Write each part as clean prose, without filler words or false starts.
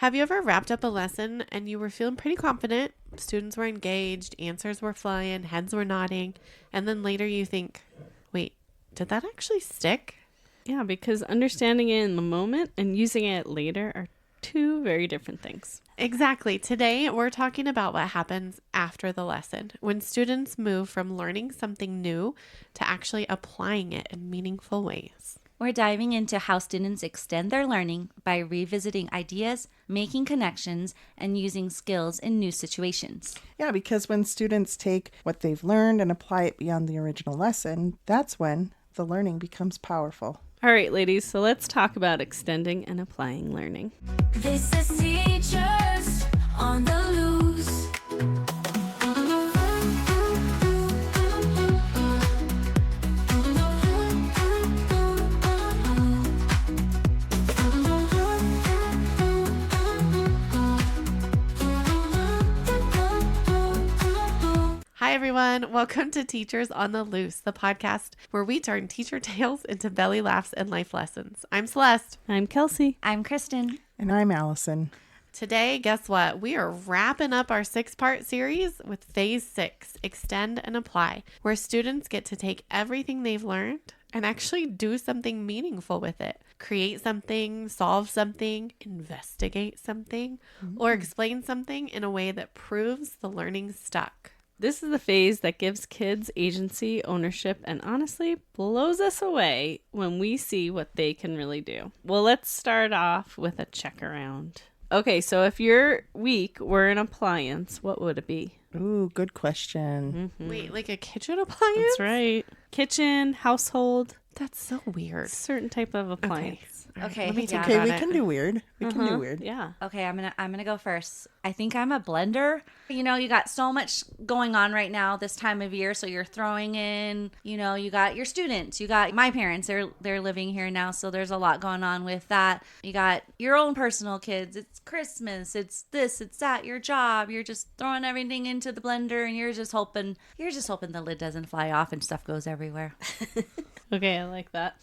Have you ever wrapped up a lesson and you were feeling pretty confident? Students were engaged, answers were flying, heads were nodding, and then later you think, wait, did that actually stick? Yeah, because understanding it in the moment and using it later are two very different things. Exactly. Today, we're talking about what happens after the lesson, when students move from learning something new to actually applying it in meaningful ways. We're diving into how students extend their learning by revisiting ideas, making connections, and using skills in new situations. Yeah, because when students take what they've learned and apply it beyond the original lesson, that's when the learning becomes powerful. All right, ladies, so let's talk about extending and applying learning. This is Teachers on the Loose. Hi, everyone. Welcome to Teachers on the Loose, the podcast where we turn teacher tales into belly laughs and life lessons. I'm Celeste. I'm Kelsey. I'm Kristen. And I'm Allison. Today, guess what? We are wrapping up our 6-part series with Phase 6, Extend and Apply, where students get to take everything they've learned and actually do something meaningful with it. Create something, solve something, investigate something, or explain something in a way that proves the learning stuck. This is the phase that gives kids agency, ownership, and honestly blows us away when we see what they can really do. Well, let's start off with a check around. Okay, so if your week were an appliance, what would it be? Ooh, good question. Wait, like a kitchen appliance? That's right. Kitchen, household, That's so weird. certain type of appliance. All right, Okay, let me think yeah. Okay, about we it. can do weird. We can do weird. Yeah. Okay, I'm gonna go first. I think I'm a blender. You know, you got so much going on right now this time of year, so you're throwing in, you know, you got your students, you got my parents, they're living here now, so there's a lot going on with that. You got your own personal kids, it's Christmas, it's this, it's that, your job, you're just throwing everything into the blender and you're just hoping the lid doesn't fly off and stuff goes everywhere. Okay, I like that.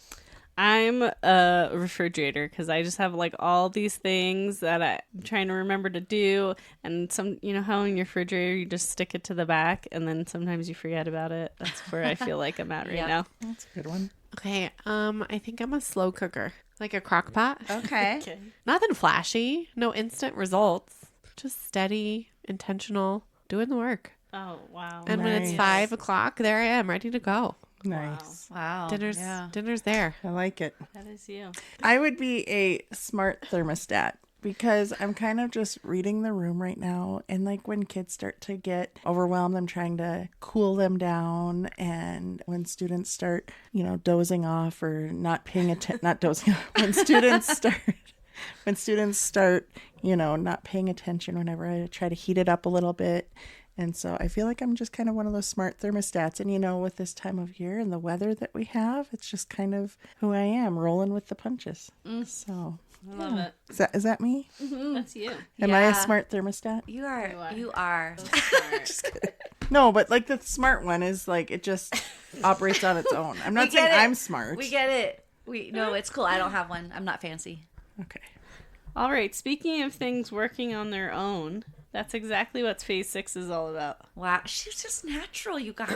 I'm a refrigerator because I just have like all these things that I'm trying to remember to do. And some, you know how in your refrigerator you just stick it to the back and then sometimes you forget about it. That's where I feel like I'm at right Yep. now. That's a good one. Okay, I think I'm a slow cooker, like a crock pot. Okay. Nothing flashy, no instant results, just steady, intentional, doing the work. Oh, wow. And when it's Nice. 5 o'clock, there I am, ready to go. Nice. Wow. Dinner's there. I like it. That is you. I would be a smart thermostat because I'm kind of just reading the room right now. And like when kids start to get overwhelmed, I'm trying to cool them down. And when students start, you know, dozing off or not paying attention, not dozing off, when students start, you know, not paying attention whenever I try to heat it up a little bit. And so I feel like I'm just kind of one of those smart thermostats. And, you know, with this time of year and the weather that we have, it's just kind of who I am, rolling with the punches. So I love it. is that me? That's you. Am I a Yeah. smart thermostat? You are. You You are. No, but like the smart one is like it just operates on its own. I'm not We get saying it. I'm smart. We get it. No, it's cool. I don't have one. I'm not fancy. Okay. All right. Speaking of things working on their own, that's exactly what Phase 6 is all about. Wow, she's just natural, you guys.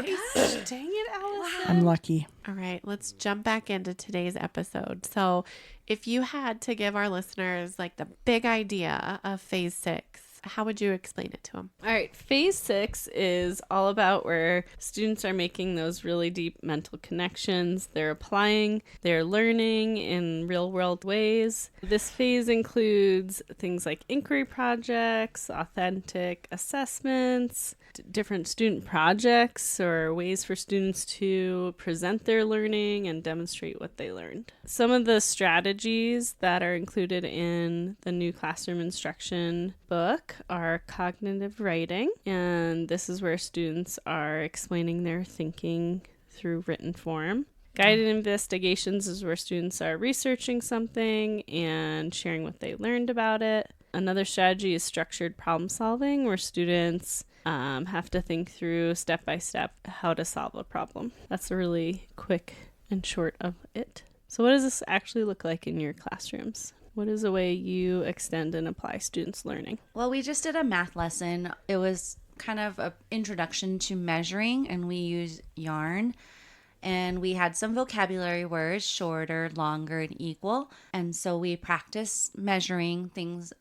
Dang it, Allison. I'm lucky. All right, let's jump back into today's episode. So, if you had to give our listeners like the big idea of Phase 6, how would you explain it to them? All right, Phase 6 is all about where students are making those really deep mental connections. They're applying, they're learning in real world ways. This phase includes things like inquiry projects, authentic assessments, different student projects or ways for students to present their learning and demonstrate what they learned. Some of the strategies that are included in the new classroom instruction book are cognitive writing, and this is where students are explaining their thinking through written form. Guided investigations is where students are researching something and sharing what they learned about it. Another strategy is structured problem solving, where students have to think through step by step how to solve a problem. That's a really quick and short of it. So what does this actually look like in your classrooms? What is a way you extend and apply students' learning? Well, we just did a math lesson. It was kind of an introduction to measuring, and we use yarn. And we had some vocabulary words, shorter, longer, and equal. And so we practiced measuring things,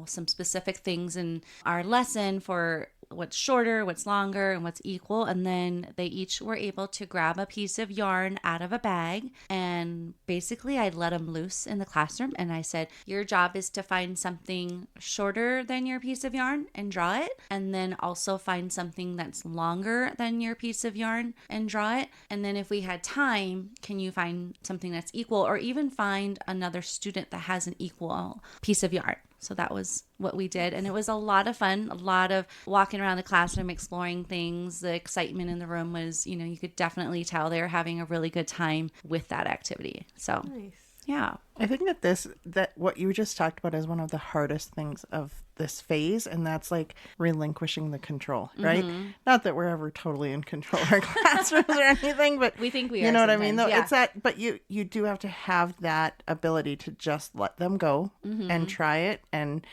some specific things in our lesson for what's shorter, what's longer, and what's equal. And then they each were able to grab a piece of yarn out of a bag. And basically, I let them loose in the classroom. And I said, your job is to find something shorter than your piece of yarn and draw it. And then also find something that's longer than your piece of yarn and draw it. And then if we had time, can you find something that's equal, or even find another student that has an equal piece of yarn? So that was what we did. And it was a lot of fun, a lot of walking around the classroom, exploring things. The excitement in the room was, you could definitely tell they were having a really good time with that activity. So, yeah. I think that what you just talked about is one of the hardest things of this phase, and that's like relinquishing the control, right? Not that we're ever totally in control of our classrooms or anything, but We think we you are know what I mean? Though sometimes, yeah. it's that, but you do have to have that ability to just let them go and try it and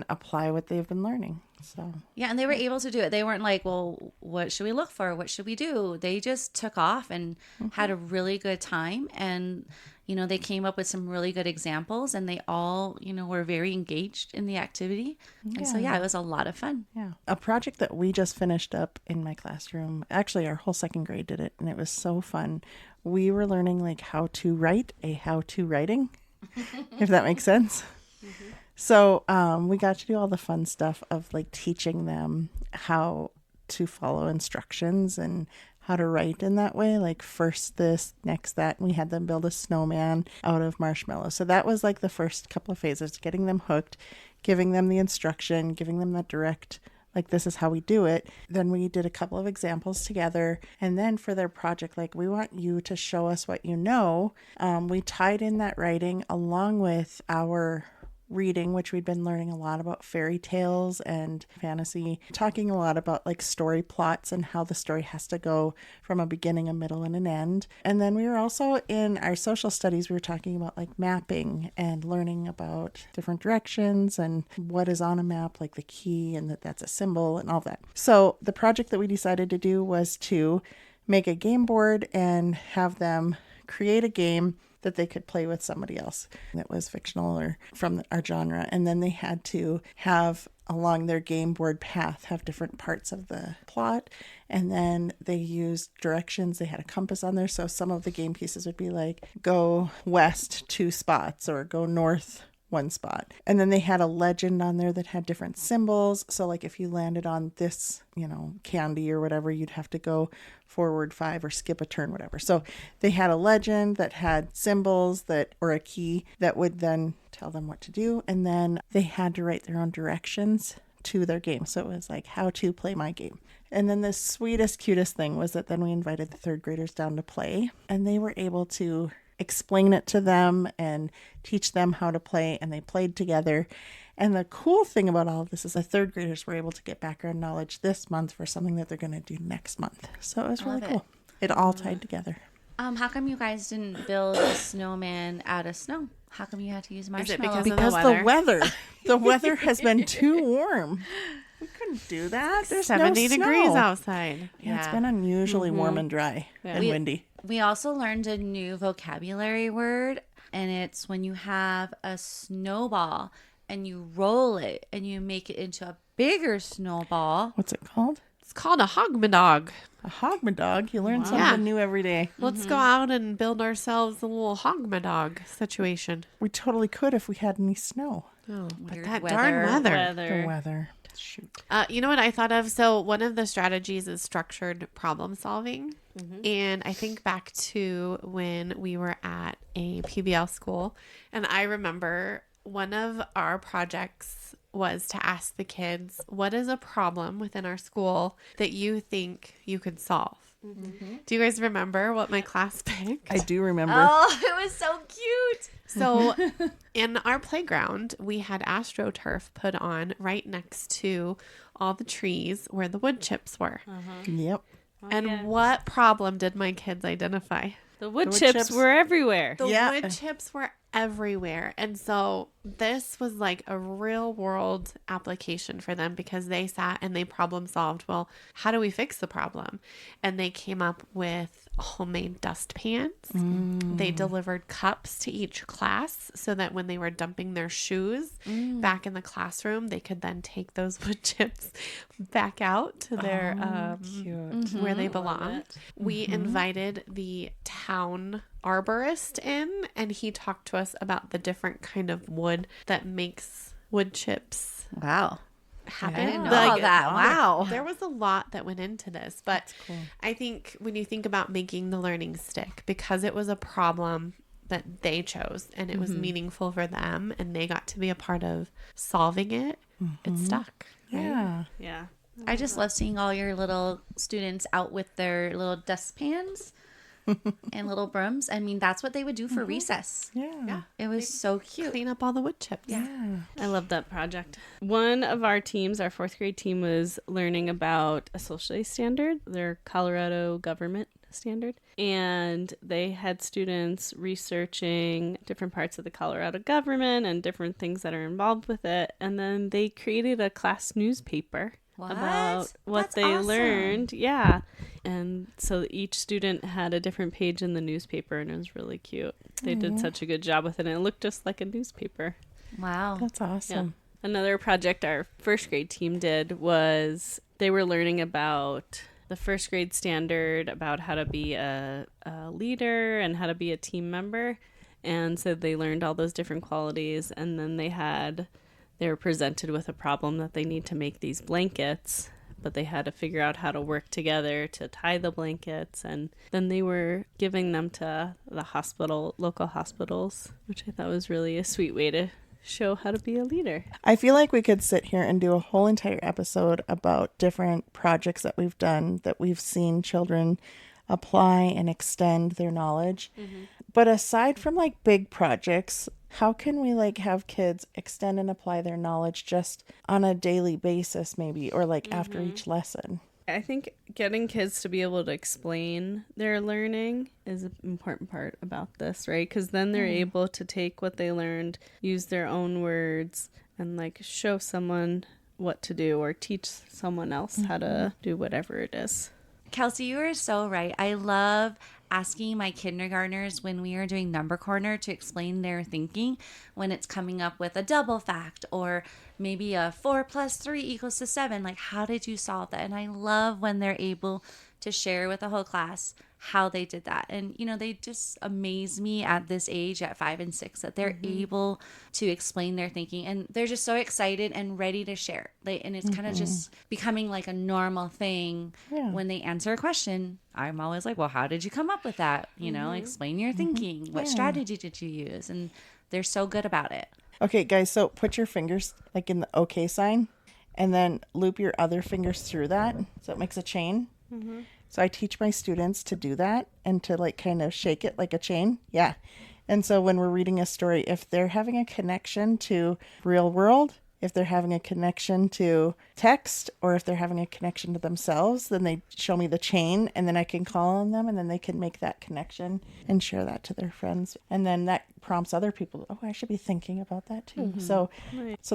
apply what they've been learning. So Yeah, and they were able to do it. They weren't like, well, what should we look for? What should we do? They just took off and had a really good time. And, they came up with some really good examples, and they all, were very engaged in the activity. And so, yeah, it was a lot of fun. yeah, a project that we just finished up in my classroom. Actually, our whole second grade did it, and it was so fun. We were learning like how to write a how-to writing, if that makes sense. So we got to do all the fun stuff of like teaching them how to follow instructions and how to write in that way, like first this, next that. And we had them build a snowman out of marshmallows. So that was like the first couple of phases, getting them hooked, giving them the instruction, giving them that direct, like this is how we do it. Then we did a couple of examples together. And then for their project, like we want you to show us what you know. We tied in that writing along with our reading, which we'd been learning a lot about fairy tales and fantasy, talking a lot about like story plots and how the story has to go from a beginning, a middle, and an end. And then we were also in our social studies, we were talking about like mapping and learning about different directions and what is on a map, like the key and that's a symbol and all that. So the project that we decided to do was to make a game board and have them create a game that they could play with somebody else that was fictional or from our genre. And then they had to have along their game board path have different parts of the plot. And then they used directions. They had a compass on there. So some of the game pieces would be like go west 2 spots or go north 1 spot. And then they had a legend on there that had different symbols. So like if you landed on this, candy or whatever, you'd have to go forward 5 or skip a turn, whatever. So they had a legend that had symbols or a key that would then tell them what to do. And then they had to write their own directions to their game. So it was like how to play my game. And then the sweetest, cutest thing was that then we invited the 3rd graders down to play, and they were able to explain it to them and teach them how to play, and they played together. And the cool thing about all of this is the 3rd graders were able to get background knowledge this month for something that they're going to do next month. So it was really cool. It all tied together. How come you guys didn't build a snowman out of snow? How come you had to use Is marshmallow? it because of Because the weather? the weather has been too warm. We couldn't do that. There's 70 no degrees snow. outside. Yeah, it's been unusually warm and dry and windy. We also learned a new vocabulary word, and it's when you have a snowball and you roll it and you make it into a bigger snowball. What's it called? It's called a hogmadog. A hogmadog. You learn Yeah. something new every day. Let's go out and build ourselves a little hogmadog situation. We totally could if we had any snow. Oh, but Weird that weather. darn weather. The weather. Shoot. You know what I thought of? So one of the strategies is structured problem solving. And I think back to when we were at a PBL school, and I remember one of our projects was to ask the kids, what is a problem within our school that you think you could solve? Do you guys remember what my class picked? I do remember. Oh, it was so cute. So in our playground, we had AstroTurf put on right next to all the trees where the wood chips were. Yep. And what problem did my kids identify? The wood wood chips chips. were everywhere. The Yeah. wood chips were everywhere. And so this was like a real world application for them because they sat and they problem solved. Well, how do we fix the problem? And they came up with homemade dustpans. They delivered cups to each class so that when they were dumping their shoes back in the classroom, they could then take those wood chips back out to their where they belong. We invited the town arborist in, and he talked to us about the different kind of wood that makes wood chips Wow. happen. I didn't know all that. Wow. There was a lot that went into this, but I think when you think about making the learning stick, because it was a problem that they chose and it was meaningful for them and they got to be a part of solving it, it stuck. Yeah. Yeah. I just love seeing all your little students out with their little dustpans and little brooms. I mean, that's what they would do for recess. Yeah. It was so cute. Clean up all the wood chips. Yeah. I love that project. One of our teams, our 4th grade team, was learning about a social aid standard, their Colorado government standard. And they had students researching different parts of the Colorado government and different things that are involved with it. And then they created a class newspaper about what That's they awesome. learned. Yeah. And so each student had a different page in the newspaper, and it was really cute. They did such a good job with it, and it looked just like a newspaper. Wow. That's awesome. Another project our 1st grade team did was they were learning about the 1st grade standard, about how to be a leader and how to be a team member. And so they learned all those different qualities, and then they were presented with a problem that they need to make these blankets, but they had to figure out how to work together to tie the blankets. And then they were giving them to the local hospitals, which I thought was really a sweet way to show how to be a leader. I feel like we could sit here and do a whole entire episode about different projects that we've done that we've seen children apply and extend their knowledge. But aside from like big projects, how can we like have kids extend and apply their knowledge just on a daily basis maybe, or like after each lesson? I think getting kids to be able to explain their learning is an important part about this, right? Because then they're able to take what they learned, use their own words, and like show someone what to do or teach someone else how to do whatever it is. Kelsey, you are so right. I love asking my kindergartners when we are doing Number Corner to explain their thinking when it's coming up with a double fact or maybe a 4 + 3 = 7. Like, how did you solve that? And I love when they're able to share with the whole class how they did that. And, you know, they just amaze me at this age, at 5 and 6, that they're able to explain their thinking. And they're just so excited and ready to share. And it's kind of just becoming like a normal thing when they answer a question. I'm always like, well, how did you come up with that? You know, explain your thinking. What strategy did you use? And they're so good about it. Okay, guys, so put your fingers like in the okay sign and then loop your other fingers through that so it makes a chain. So I teach my students to do that and to like kind of shake it like a chain. Yeah. And so when we're reading a story, if they're having a connection to real world, if they're having a connection to text, or if they're having a connection to themselves, then they show me the chain and then I can call on them and then they can make that connection and share that to their friends. And then that prompts other people, oh, I should be thinking about that too. So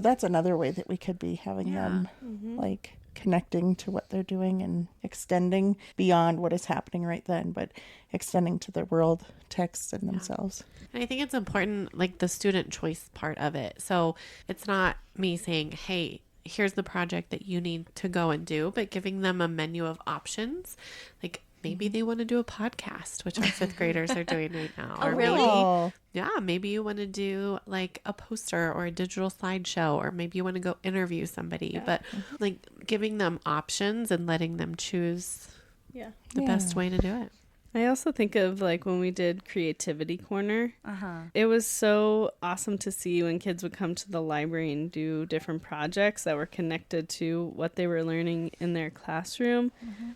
that's another way that we could be having them like connecting to what they're doing and extending beyond what is happening right then, but extending to the world, texts, and themselves. And I think it's important, like the student choice part of it. So it's not me saying, hey, here's the project that you need to go and do, but giving them a menu of options. Like maybe they want to do a podcast, which our 5th graders are doing right now. Oh, Or really? maybe you want to do like a poster or a digital slideshow, or maybe you want to go interview somebody. But like giving them options and letting them choose the best way to do it. I also think of like when we did Creativity Corner. It was so awesome to see when kids would come to the library and do different projects that were connected to what they were learning in their classroom,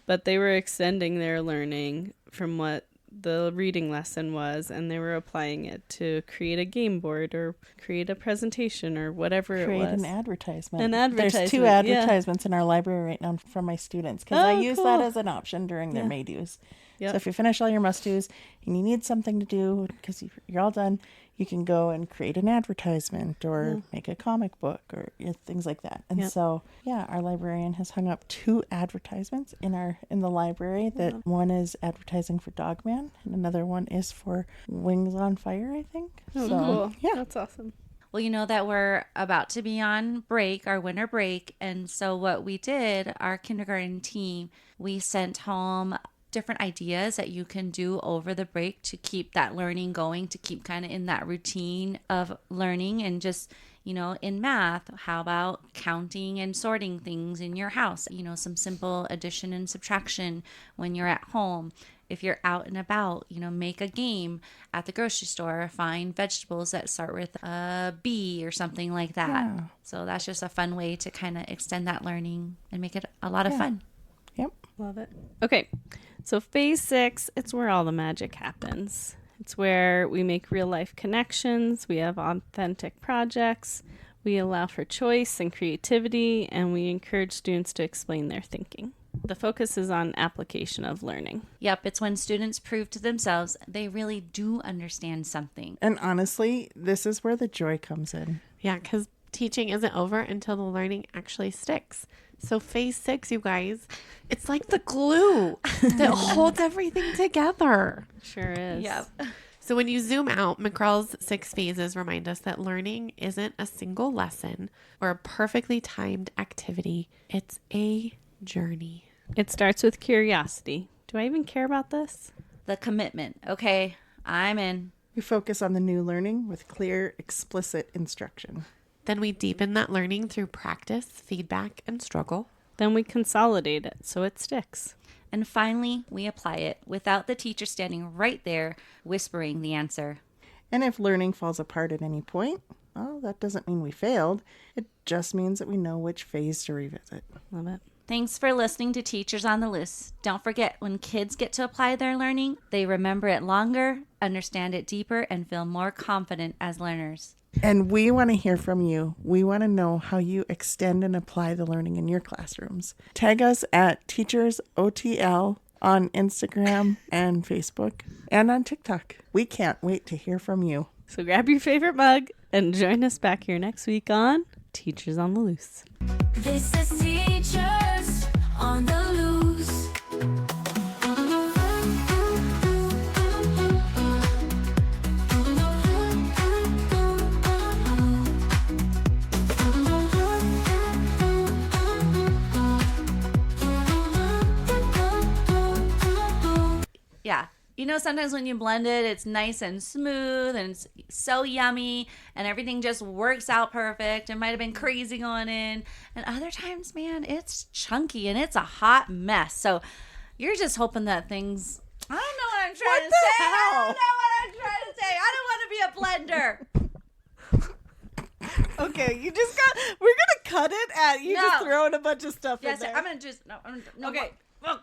but they were extending their learning from what the reading lesson was, and they were applying it to create a game board or create a presentation or whatever it Create was. an advertisement. An There's 2 advertisement, yeah. advertisements in our library right now from my students because I Oh, use cool. that as an option during their May dues. Yep. So if you finish all your must do's and you need something to do because you're all done, you can go and create an advertisement or make a comic book or things like that. And so, yeah, our librarian has hung up 2 advertisements in the library. That one is advertising for Dogman, and another one is for Wings on Fire, I think. Oh, So, cool. yeah. That's awesome. Well, you know that we're about to be on break, our winter break. And so what we did, our kindergarten team, we sent home different ideas that you can do over the break to keep that learning going, to keep kind of in that routine of learning. And just, you know, in math, how about counting and sorting things in your house? You know, some simple addition and subtraction when you're at home. If you're out and about, you know, make a game at the grocery store, find vegetables that start with a B or something like that. Yeah. So that's just a fun way to kind of extend that learning and make it a lot of fun. Yep. Love it. Okay, so phase 6, it's where all the magic happens. It's where we make real life connections, we have authentic projects, we allow for choice and creativity, and we encourage students to explain their thinking. The focus is on application of learning. Yep, it's when students prove to themselves they really do understand something. And honestly, this is where the joy comes in. Yeah, because teaching isn't over until the learning actually sticks. So phase 6, you guys, it's like the glue that holds everything together. Sure is. So when you zoom out, McCrawl's 6 phases remind us that learning isn't a single lesson or a perfectly timed activity. It's a journey. It starts with curiosity. Do I even care about this? The commitment. Okay, I'm in. We focus on the new learning with clear, explicit instruction. Then we deepen that learning through practice, feedback, and struggle. Then we consolidate it so it sticks. And finally, we apply it without the teacher standing right there whispering the answer. And if learning falls apart at any point, well, that doesn't mean we failed. It just means that we know which phase to revisit. Love it. Thanks for listening to Teachers on the Loose. Don't forget, when kids get to apply their learning, they remember it longer, understand it deeper, and feel more confident as learners. And we want to hear from you. We want to know how you extend and apply the learning in your classrooms. Tag us at TeachersOTL on Instagram and Facebook and on TikTok. We can't wait to hear from you. So grab your favorite mug and join us back here next week on Teachers on the Loose. This is Teachers on the Loose. Yeah. You know, sometimes when you blend it, it's nice and smooth and it's so yummy and everything just works out perfect. It might have been crazy going in. And other times, man, it's chunky and it's a hot mess. So you're just hoping that things... I don't know what I'm trying to say. I don't know what I'm trying to say. I don't want to be a blender. Okay, you just got... We're going to cut it at you No. just throwing a bunch of stuff Yes, in there. I'm going to just... No, I'm gonna, no Okay. more.